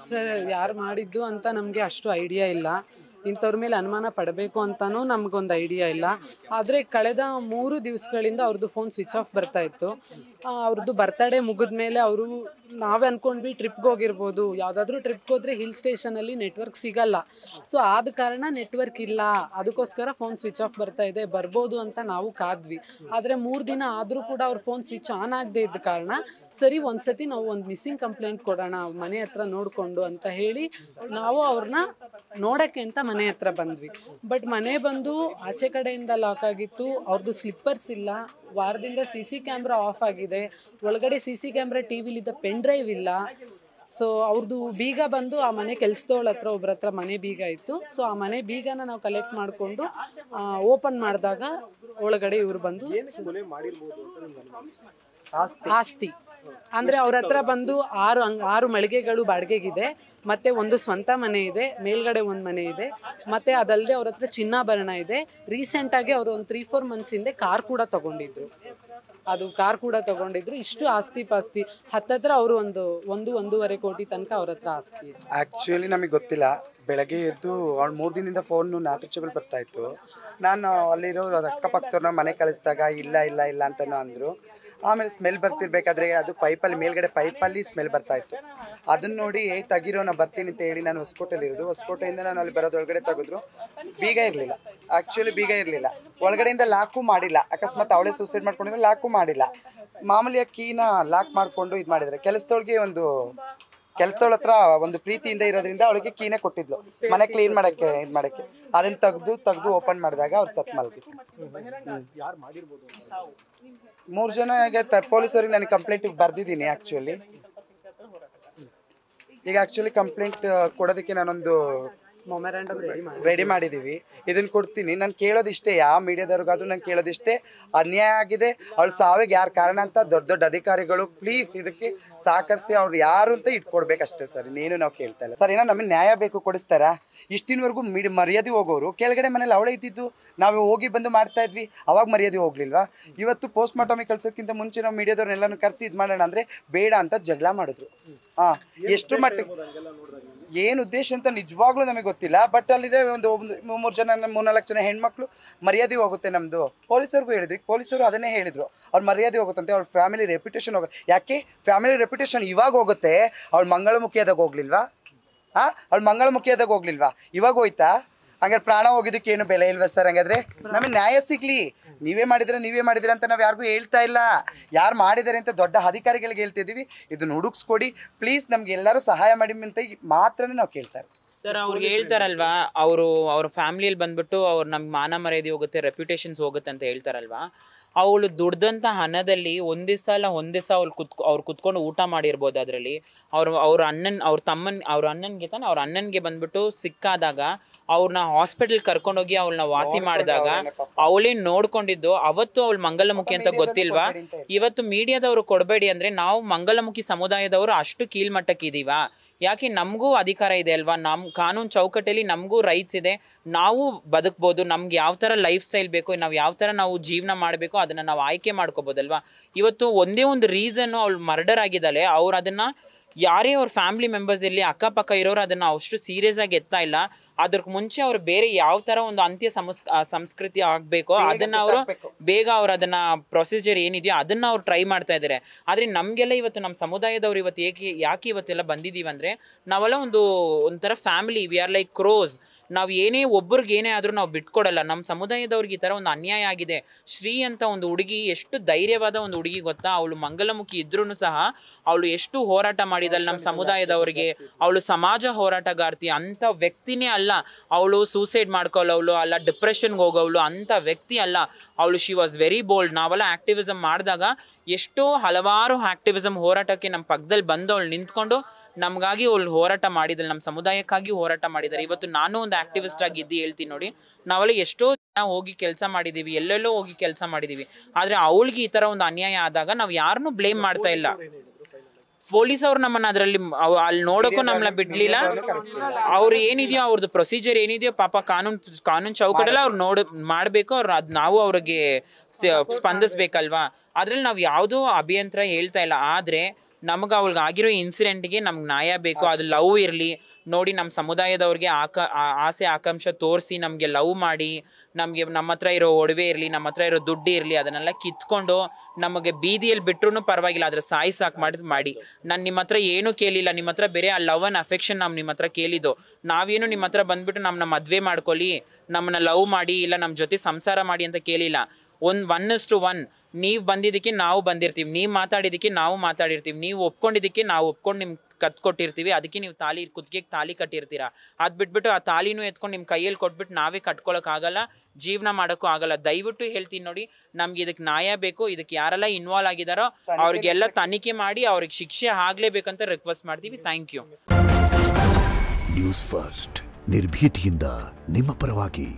Sir ಯಾರು ಮಾಡಿದ್ದು ಅಂತ ನಮಗೆ ಅಷ್ಟು ಐಡಿಯಾ ಇಲ್ಲ. ಇಂಥವ್ರ ಮೇಲೆ ಅನುಮಾನ ಪಡಬೇಕು ಅಂತಲೂ ನಮಗೊಂದು ಐಡಿಯಾ ಇಲ್ಲ. ಆದರೆ ಕಳೆದ 3 ದಿವಸಗಳಿಂದ ಅವ್ರದ್ದು ಫೋನ್ ಸ್ವಿಚ್ ಆಫ್ ಬರ್ತಾ ಇತ್ತು. ಅವ್ರದ್ದು ಬರ್ತಡೇ ಮುಗಿದ ಮೇಲೆ ಅವರು ನಾವೇ ಅಂದ್ಕೊಂಡ್ವಿ ಟ್ರಿಪ್ಗೆ ಹೋಗಿರ್ಬೋದು. ಯಾವುದಾದ್ರೂ ಟ್ರಿಪ್ಗೆ ಹೋದರೆ ಹಿಲ್ ಸ್ಟೇಷನಲ್ಲಿ ನೆಟ್ವರ್ಕ್ ಸಿಗಲ್ಲ. ಸೊ ಆದ ಕಾರಣ ನೆಟ್ವರ್ಕ್ ಇಲ್ಲ, ಅದಕ್ಕೋಸ್ಕರ ಫೋನ್ ಸ್ವಿಚ್ ಆಫ್ ಬರ್ತಾ ಇದೆ, ಬರ್ಬೋದು ಅಂತ ನಾವು ಕಾದ್ವಿ. ಆದರೆ 3 ದಿನ ಆದರೂ ಕೂಡ ಅವ್ರ ಫೋನ್ ಸ್ವಿಚ್ ಆನ್ ಆಗದೆ ಇದ್ದ ಕಾರಣ ಸರಿ ಒಂದ್ಸತಿ ನಾವು ಒಂದು ಮಿಸ್ಸಿಂಗ್ ಕಂಪ್ಲೇಂಟ್ ಕೊಡೋಣ ಮನೆ ಹತ್ರ ನೋಡಿಕೊಂಡು ಅಂತ ಹೇಳಿ ನಾವು ಅವ್ರನ್ನ ನೋಡೋಕ್ಕೆ ಅಂತ ಮನೆ ಹತ್ರ ಬಂದ್ವಿ. ಬಟ್ ಮನೆ ಬಂದು ಆಚೆ ಕಡೆಯಿಂದ ಲಾಕ್ ಆಗಿತ್ತು. ಅವ್ರದ್ದು ಸ್ಲಿಪ್ಪರ್ಸ್ ಇಲ್ಲ. ವಾರದಿಂದ CC ಕ್ಯಾಮ್ರಾ ಆಫ್ ಆಗಿದೆ. ಒಳಗಡೆ CC ಕ್ಯಾಮ್ರಾ ಟಿವಿಲಿದ್ದ ಪೆನ್ ಡ್ರೈವ್ ಇಲ್ಲ. ಸೊ ಅವ್ರದ್ದು ಬೀಗ ಬಂದು ಆ ಮನೆ ಕೆಲಸದವಳ ಹತ್ರ ಒಬ್ಬರ ಹತ್ರ ಮನೆ ಬೀಗ ಇತ್ತು. ಸೊ ಆ ಮನೆ ಬೀಗನ ನಾವು ಕಲೆಕ್ಟ್ ಮಾಡಿಕೊಂಡು ಓಪನ್ ಮಾಡಿದಾಗ ಒಳಗಡೆ ಇವ್ರು ಬಂದು ಆಸ್ತಿ ಅಂದ್ರೆ ಅವ್ರ ಹತ್ರ ಬಂದು 6 ಮಳಿಗೆಗಳು ಬಾಡಿಗೆಗಿದೆ. ಮತ್ತೆ ಒಂದು ಸ್ವಂತ ಮನೆ ಇದೆ, ಮೇಲ್ಗಡೆ ಒಂದು ಮನೆ ಇದೆ. ಮತ್ತೆ ಅದಲ್ಲದೆ ಅವ್ರ ಹತ್ರ ಚಿನ್ನಾಭರಣ ಇದೆ. ರೀಸೆಂಟ್ ಆಗಿ ಅವರು ಒಂದು 3-4 ಮಂತ್ಸ್ ಹಿಂದೆ ಕಾರ್ ಕೂಡ ತಗೊಂಡಿದ್ರು. ಇಷ್ಟು ಆಸ್ತಿ ಪಾಸ್ತಿ ಹತ್ತತ್ರ ಅವರು ಒಂದು 1.5 ಕೋಟಿ ತನಕ ಅವ್ರ ಹತ್ರ ಆಸ್ತಿ ಇದೆ. ಆ್ಯಕ್ಚುಲಿ ನಮಗೆ ಗೊತ್ತಿಲ್ಲ. ಬೆಳಗ್ಗೆ ಎದ್ದು ಅವ್ಳು 3 ದಿನದಿಂದ ಫೋನು ನಾಟ್ ರೀಚಬಲ್ ಬರ್ತಾ ಇತ್ತು. ನಾನು ಅಲ್ಲಿರೋ ಅಕ್ಕಪಕ್ಕದವ್ರನ್ನ ಮನೆ ಕಳಿಸಿದಾಗ ಇಲ್ಲ ಅಂತನೋ ಅಂದರು. ಆಮೇಲೆ ಸ್ಮೆಲ್ ಬರ್ತಿರ್ಬೇಕಾದ್ರೆ ಅದು ಪೈಪಲ್ಲಿ ಮೇಲ್ಗಡೆ ಪೈಪಲ್ಲಿ ಸ್ಮೆಲ್ ಬರ್ತಾ ಇತ್ತು. ಅದನ್ನ ನೋಡಿ ತೆಗಿರೋ ನಾನು ಬರ್ತೀನಿ ಅಂತ ಹೇಳಿ ನಾನು ಹೊಸಕೋಟೆಯಲ್ಲಿರೋದು. ಹೊಸಕೋಟೆಯಿಂದ ನಾನು ಅಲ್ಲಿ ಬರೋದೊಳಗಡೆ ತೆಗೆದ್ರು. ಬೀಗ ಇರಲಿಲ್ಲ. ಆ್ಯಕ್ಚುಲಿ ಬೀಗ ಇರಲಿಲ್ಲ. ಒಳಗಡೆಯಿಂದ ಲಾಕು ಮಾಡಿಲ್ಲ. ಅಕಸ್ಮಾತ್ ಅವಳೇ ಸೂಸೈಡ್ ಮಾಡ್ಕೊಂಡಿದ್ರೆ ಲಾಕು ಮಾಡಿಲ್ಲ. ಮಾಮೂಲಿಯ ಕೀನ ಲಾಕ್ ಮಾಡಿಕೊಂಡು ಇದು ಮಾಡಿದರೆ ಕೆಲಸದವಳ ಹತ್ರ ಒಂದು ಪ್ರೀತಿಯಿಂದ ಇರೋದ್ರಿಂದ ಅವಳಿಗೆ ಕೀನೇ ಕೊಟ್ಟಿದ್ಲು ಮನೆ ಕ್ಲೀನ್ ಮಾಡೋಕ್ಕೆ ಇದು ಮಾಡೋಕ್ಕೆ. ಅದನ್ನು ತೆಗೆದು ಓಪನ್ ಮಾಡಿದಾಗ ಅವ್ರು ಸತ್ ಮಲಗಿದ್ರು. 3 ಜನ ಈಗ ಪೊಲೀಸರಿಗೆ ನಾನು ಕಂಪ್ಲೇಂಟ್ ಬರ್ದಿದ್ದೀನಿ. ಈಗ ಕಂಪ್ಲೇಂಟ್ ಕೊಡೋದಕ್ಕೆ ನಾನೊಂದು ರೆಡಿ ಮಾಡಿದ್ದೀವಿ. ಇದನ್ನು ಕೊಡ್ತೀನಿ. ನಾನು ಕೇಳೋದಿಷ್ಟೇ, ಯಾವ ಮೀಡಿಯಾದವ್ರಿಗಾದ್ರೂ ನಾನು ಕೇಳೋದಿಷ್ಟೇ, ಅನ್ಯಾಯ ಆಗಿದೆ, ಅವಳು ಸಾವಿಗೆ ಯಾರು ಕಾರಣ ಅಂತ ದೊಡ್ಡ ಅಧಿಕಾರಿಗಳು ಪ್ಲೀಸ್ ಇದಕ್ಕೆ ಸಹಕರಿಸಿ ಅವ್ರು ಯಾರು ಅಂತ ಇಟ್ಕೊಡ್ಬೇಕಷ್ಟೇ ಸರ್. ಇನ್ನೇನು ನಾವು ಕೇಳ್ತಾ ಇಲ್ಲ ಸರ್. ಏನೋ ನಮಗೆ ನ್ಯಾಯ ಬೇಕು, ಕೊಡಿಸ್ತಾರಾ? ಇಷ್ಟಿನವರೆಗೂ ಮರ್ಯಾದೆ ಹೋಗೋರು ಕೆಳಗಡೆ ಮನೇಲಿ ಅವಳೇ ಇದ್ದಿದ್ದು, ನಾವು ಹೋಗಿ ಬಂದು ಮಾಡ್ತಾ ಇದ್ವಿ. ಅವಾಗ ಮರ್ಯಾದೆ ಹೋಗ್ಲಿಲ್ವಾ? ಇವತ್ತು ಪೋಸ್ಟ್ ಮಾರ್ಟಮಿಗೆ ಕಳ್ಸೋಕ್ಕಿಂತ ಮುಂಚೆ ನಾವು ಮೀಡಿಯಾದವ್ರನ್ನೆಲ್ಲನೂ ಕರೆಸಿ ಇದು ಮಾಡೋಣ ಅಂದರೆ ಬೇಡ ಅಂತ ಜಗಳ ಮಾಡಿದ್ರು. ಎಷ್ಟು ಮಟ್ಟಿಗೆ ಏನು ಉದ್ದೇಶ ಅಂತ ನಿಜವಾಗ್ಲೂ ನಮಗೆ ಗೊತ್ತಿಲ್ಲ. ಬಟ್ ಅಲ್ಲಿದೆ ಒಂದು 3-4 ಜನ ಹೆಣ್ಮಕ್ಳು ಮರ್ಯಾದೆ ಹೋಗುತ್ತೆ ನಮ್ಮದು. ಪೊಲೀಸರಿಗೂ ಹೇಳಿದ್ವಿ, ಪೊಲೀಸರು ಅದನ್ನೇ ಹೇಳಿದ್ರು, ಅವ್ರ ಮರ್ಯಾದೆ ಹೋಗುತ್ತಂತೆ, ಅವ್ರ ಫ್ಯಾಮಿಲಿ ರೆಪ್ಯುಟೇಷನ್ ಯಾಕೆ ಫ್ಯಾಮಿಲಿ ರೆಪ್ಯುಟೇಷನ್ ಇವಾಗ ಹೋಗುತ್ತೆ? ಅವ್ಳು ಮಂಗಳಮುಖಿಯಾದಾಗ ಹೋಗ್ಲಿಲ್ವಾ? ಅವ್ಳು ಮಂಗಳಮುಖಿಯಾದಾಗ ಹೋಗ್ಲಿಲ್ವಾ? ಇವಾಗ ಹೋಯ್ತಾ? ಹಂಗಾರೆ ಪ್ರಾಣ ಹೋಗಿದ್ದಕ್ಕೆ ಏನು ಬೆಲೆ ಇಲ್ವಾ ಸರ್? ಹಂಗಾದ್ರೆ ನಮಗೆ ನ್ಯಾಯ ಸಿಗ್ಲಿ. ನೀವೇ ಮಾಡಿದ್ರೆ ಅಂತ ನಾವು ಯಾರಿಗೂ ಹೇಳ್ತಾ ಇಲ್ಲ. ಯಾರು ಮಾಡಿದ್ದಾರೆ ಅಂತ ದೊಡ್ಡ ಅಧಿಕಾರಿಗಳಿಗೆ ಹೇಳ್ತಿದ್ದೀವಿ, ಇದನ್ನು ಹುಡುಕ್ಸ್ಕೊಡಿ ಪ್ಲೀಸ್, ನಮ್ಗೆ ಎಲ್ಲರೂ ಸಹಾಯ ಮಾಡಿ ಅಂತ ಮಾತ್ರನೇ ನಾವು ಕೇಳ್ತಾರೆ ಸರ್. ಅವ್ರಿಗೆ ಹೇಳ್ತಾರಲ್ವಾ, ಅವ್ರ ಫ್ಯಾಮಿಲಿಯಲ್ಲಿ ಬಂದ್ಬಿಟ್ಟು ನಮ್ಗೆ ಮಾನ ಮರ್ಯಾದೆ ಹೋಗುತ್ತೆ, ರೆಪ್ಯುಟೇಷನ್ಸ್ ಹೋಗುತ್ತೆ ಅಂತ ಹೇಳ್ತಾರಲ್ವಾ. ಅವಳು ದುಡ್ದಂಥ ಹಣದಲ್ಲಿ ಒಂದ್ ದಿವಸ ಅವ್ರು ಕುತ್ಕೊಂಡು ಊಟ ಮಾಡಿರ್ಬೋದು. ಅದರಲ್ಲಿ ಅವ್ರ ಅಣ್ಣನ್ಗೆ ಬಂದ್ಬಿಟ್ಟು ಸಿಕ್ಕಾದಾಗ ಅವ್ರನ್ನ ಹಾಸ್ಪಿಟಲ್ ಕರ್ಕೊಂಡೋಗಿ ಅವಳನ್ನ ವಾಸಿ ಮಾಡಿದಾಗ ಅವಳೇ ನೋಡ್ಕೊಂಡಿದ್ದು. ಅವತ್ತು ಅವಳು ಮಂಗಲಮುಖಿ ಅಂತ ಗೊತ್ತಿಲ್ವಾ? ಇವತ್ತು ಮೀಡಿಯಾದವರು ಕೊಡಬೇಡಿ ಅಂದ್ರೆ ನಾವು ಮಂಗಲಮುಖಿ ಸಮುದಾಯದವರು ಅಷ್ಟು ಕೀಳ್ಮಟ್ಟಕ್ಕೆ ಇದೀವಾ? ಯಾಕೆ ನಮಗೂ ಅಧಿಕಾರ ಇದೆ ಅಲ್ವಾ? ನಮ್ಮ ಕಾನೂನು ಚೌಕಟ್ಟಲ್ಲಿ ನಮಗೂ ರೈಟ್ಸ್ ಇದೆ. ನಾವು ಬದುಕ್ಬೋದು. ನಮ್ಗೆ ಯಾವ ಥರ ಲೈಫ್ ಸ್ಟೈಲ್ ಬೇಕು, ನಾವು ಯಾವ ಥರ ನಾವು ಜೀವನ ಮಾಡಬೇಕು ಅದನ್ನು ನಾವು ಆಯ್ಕೆ ಮಾಡ್ಕೋಬೋದಲ್ವಾ? ಇವತ್ತು ಒಂದೇ ಒಂದು ರೀಸನ್ನು ಅವಳು ಮರ್ಡರ್ ಆಗಿದ್ದಾಳೆ. ಅವ್ರು ಅದನ್ನು ಯಾರೇ ಅವ್ರ ಫ್ಯಾಮಿಲಿ ಮೆಂಬರ್ಸ್ ಇರಲಿ, ಅಕ್ಕಪಕ್ಕ ಇರೋರು ಅದನ್ನು ಅಷ್ಟು ಸೀರಿಯಸ್ ಆಗಿ ಎತ್ತಾ ಇಲ್ಲ. ಅದಕ್ಕೆ ಮುಂಚೆ ಅವ್ರು ಬೇರೆ ಯಾವ ಥರ ಒಂದು ಅಂತ್ಯ ಸಂಸ್ಕೃತಿ ಆಗಬೇಕೋ ಅದನ್ನು ಅವರು ಬೇಗ ಅದನ್ನು ಪ್ರೊಸೀಜರ್ ಏನಿದೆಯೋ ಅದನ್ನು ಅವ್ರು ಟ್ರೈ ಮಾಡ್ತಾ ಇದ್ದಾರೆ. ಆದರೆ ನಮಗೆಲ್ಲ ಇವತ್ತು ನಮ್ಮ ಸಮುದಾಯದವ್ರು ಇವತ್ತು ಯಾಕೆ ಇವತ್ತೆಲ್ಲ ಬಂದಿದ್ದೀವಿ ಅಂದರೆ, ನಾವೆಲ್ಲ ಒಂಥರ family, we are like crores. ನಾವು ಒಬ್ಬರಿಗೆ ಏನೇ ಆದರೂ ನಾವು ಬಿಟ್ಕೊಡಲ್ಲ. ನಮ್ಮ ಸಮುದಾಯದವ್ರಿಗೆ ಈ ಥರ ಒಂದು ಅನ್ಯಾಯ ಆಗಿದೆ. ಶ್ರೀ ಅಂತ ಒಂದು ಹುಡುಗಿ, ಎಷ್ಟು ಧೈರ್ಯವಾದ ಒಂದು ಹುಡುಗಿ ಗೊತ್ತಾ? ಅವಳು ಮಂಗಲಮುಖಿ ಇದ್ರೂ ಸಹ ಅವಳು ಎಷ್ಟು ಹೋರಾಟ ಮಾಡಿದಳು ನಮ್ಮ ಸಮುದಾಯದವರಿಗೆ. ಅವಳು ಸಮಾಜ ಹೋರಾಟಗಾರ್ತಿ ಅಂತ ವ್ಯಕ್ತಿನೇ ಅಲ್ಲ. ಅವಳು ಸೂಸೈಡ್ ಮಾಡ್ಕೊಳ್ಳೋವಳು ಅಲ್ಲ, ಡಿಪ್ರೆಷನ್ಗೆ ಹೋಗೋವಳು ಅಂತ ವ್ಯಕ್ತಿ ಅಲ್ಲ ಅವಳು. She was very bold. ನಾವೆಲ್ಲ ಆಕ್ಟಿವಿಸಮ್ ಮಾಡಿದಾಗ ಎಷ್ಟೋ ಹಲವಾರು ಆಕ್ಟಿವಿಸಮ್ ಹೋರಾಟಕ್ಕೆ ನಮ್ಮ ಪಕ್ಕದಲ್ಲಿ ಬಂದು ಅವಳು ನಿಂತ್ಕೊಂಡು ನಮಗಾಗಿ ಅವಳು ಹೋರಾಟ ಮಾಡಿದಳು, ನಮ್ಮ ಸಮುದಾಯಕ್ಕಾಗಿ ಹೋರಾಟ ಮಾಡಿದ್ದಾರೆ. ಇವತ್ತು ನಾನು ಒಂದು ಆಕ್ಟಿವಿಸ್ಟ್ ಆಗಿ ಹೇಳ್ತೀನಿ ನೋಡಿ, ನಾವೆಲ್ಲ ಎಷ್ಟೋ ಜನ ಹೋಗಿ ಕೆಲಸ ಮಾಡಿದೀವಿ, ಎಲ್ಲೆಲ್ಲೋ ಹೋಗಿ ಕೆಲಸ ಮಾಡಿದೀವಿ. ಆದ್ರೆ ಅವಳಿಗೆ ಈ ತರ ಒಂದು ಅನ್ಯಾಯ ಆದಾಗ ನಾವು ಯಾರನ್ನೂ ಬ್ಲೇಮ್ ಮಾಡ್ತಾ ಇಲ್ಲ. ಪೊಲೀಸ್ ಅವ್ರು ನಮ್ಮನ್ನ ಅಲ್ಲಿ ನೋಡೋಕ್ಕೂ ನಮ್ಮನ್ನ ಬಿಡ್ಲಿಲ್ಲ. ಅವ್ರು ಏನಿದೆಯೋ ಅವ್ರದ್ದು ಪ್ರೊಸೀಜರ್ ಏನಿದೆಯೋ ಪಾಪ ಕಾನೂನು ಚೌಕಟ್ಟಲ್ಲ ಅವ್ರು ಮಾಡ್ಬೇಕು. ನಾವು ಅವ್ರಿಗೆ ಸ್ಪಂದಿಸ್ಬೇಕಲ್ವಾ? ಅದ್ರಲ್ಲಿ ನಾವು ಯಾವುದೋ ಅಭಿಯಂತರ ಹೇಳ್ತಾ ಇಲ್ಲ. ಆದ್ರೆ ನಮ್ಗೆ ಅವಳಿಗೆ ಆಗಿರೋ ಇನ್ಸಿಡೆಂಟ್ಗೆ ನಮ್ಗೆ ನ್ಯಾಯ ಬೇಕು. ಅದು ಲವ್ ಇರಲಿ ನೋಡಿ, ನಮ್ಮ ಸಮುದಾಯದವ್ರಿಗೆ ಆಸೆ ಆಕಾಂಕ್ಷೆ ತೋರಿಸಿ ನಮಗೆ ಲವ್ ಮಾಡಿ, ನಮಗೆ ನಮ್ಮ ಹತ್ರ ಇರೋ ಒಡವೆ ಇರಲಿ, ನಮ್ಮ ಹತ್ರ ಇರೋ ದುಡ್ಡು ಇರಲಿ, ಅದನ್ನೆಲ್ಲ ಕಿತ್ಕೊಂಡು ನಮಗೆ ಬೀದಿಯಲ್ಲಿ ಬಿಟ್ರು ಪರವಾಗಿಲ್ಲ, ಅದ್ರ ಸಾಕು ಮಾಡಿ. ನಾನು ನಿಮ್ಮ ಹತ್ರ ಏನೂ ಕೇಳಿಲ್ಲ, ನಿಮ್ಮ ಹತ್ರ ಬೇರೆ ಆ ಲವ್ ಆ್ಯಂಡ್ ಅಫೆಕ್ಷನ್ ನಾವು ನಿಮ್ಮ ಹತ್ರ ಕೇಳಿದ್ದು. ನಾವೇನು ನಿಮ್ಮ ಹತ್ರ ಬಂದ್ಬಿಟ್ಟು ನಮ್ಮನ್ನ ಮದುವೆ ಮಾಡ್ಕೊಳ್ಳಿ, ನಮ್ಮನ್ನ ಲವ್ ಮಾಡಿ, ಇಲ್ಲ ನಮ್ಮ ಜೊತೆ ಸಂಸಾರ ಮಾಡಿ ಅಂತ ಕೇಳಿಲ್ಲ. 1:1 ನೀವು ಬಂದಿದ್ದಕ್ಕೆ ನಾವು ಬಂದಿರ್ತೀವಿ, ನೀವು ಮಾತಾಡಿದ್ದಕ್ಕೆ ನಾವು ಮಾತಾಡಿರ್ತೀವಿ, ನೀವು ಒಪ್ಕೊಂಡಿದ್ದಕ್ಕೆ ನಾವು ಒಪ್ಕೊಂಡು ನಿಮ್ಗೆ ಕತ್ಕೊಟ್ಟಿರ್ತೀವಿ, ಅದಕ್ಕೆ ನೀವು ಕುತ್ತಿಗೆಗೆ ತಾಲಿ ಕಟ್ಟಿರ್ತೀರಾ. ಅದು ಬಿಟ್ಬಿಟ್ಟು ಆ ತಾಲಿನೂ ಎತ್ಕೊಂಡು ನಿಮ್ಮ ಕೈಯಲ್ಲಿ ಕೊಟ್ಬಿಟ್ಟು ನಾವೇ ಕಟ್ಕೊಳಕ್ಕಾಗಲ್ಲ, ಜೀವನ ಮಾಡೋಕ್ಕೂ ಆಗಲ್ಲ. ದಯವಿಟ್ಟು ಹೇಳ್ತೀನಿ ನೋಡಿ, ನಮ್ಗೆ ಇದಕ್ಕೆ ನ್ಯಾಯ ಬೇಕು. ಇದಕ್ಕೆ ಯಾರೆಲ್ಲ ಇನ್ವಾಲ್ವ್ ಆಗಿದಾರೋ ಅವ್ರಿಗೆಲ್ಲ ತನಿಖೆ ಮಾಡಿ ಅವ್ರಿಗೆ ಶಿಕ್ಷೆ ಆಗ್ಲೇಬೇಕಂತ ರಿಕ್ವೆಸ್ಟ್ ಮಾಡ್ತೀವಿ. Thank you. ನ್ಯೂಸ್ ಫಸ್ಟ್, ನಿರ್ಭೀತಿಯಿಂದ ನಿಮ್ಮ ಪರವಾಗಿ.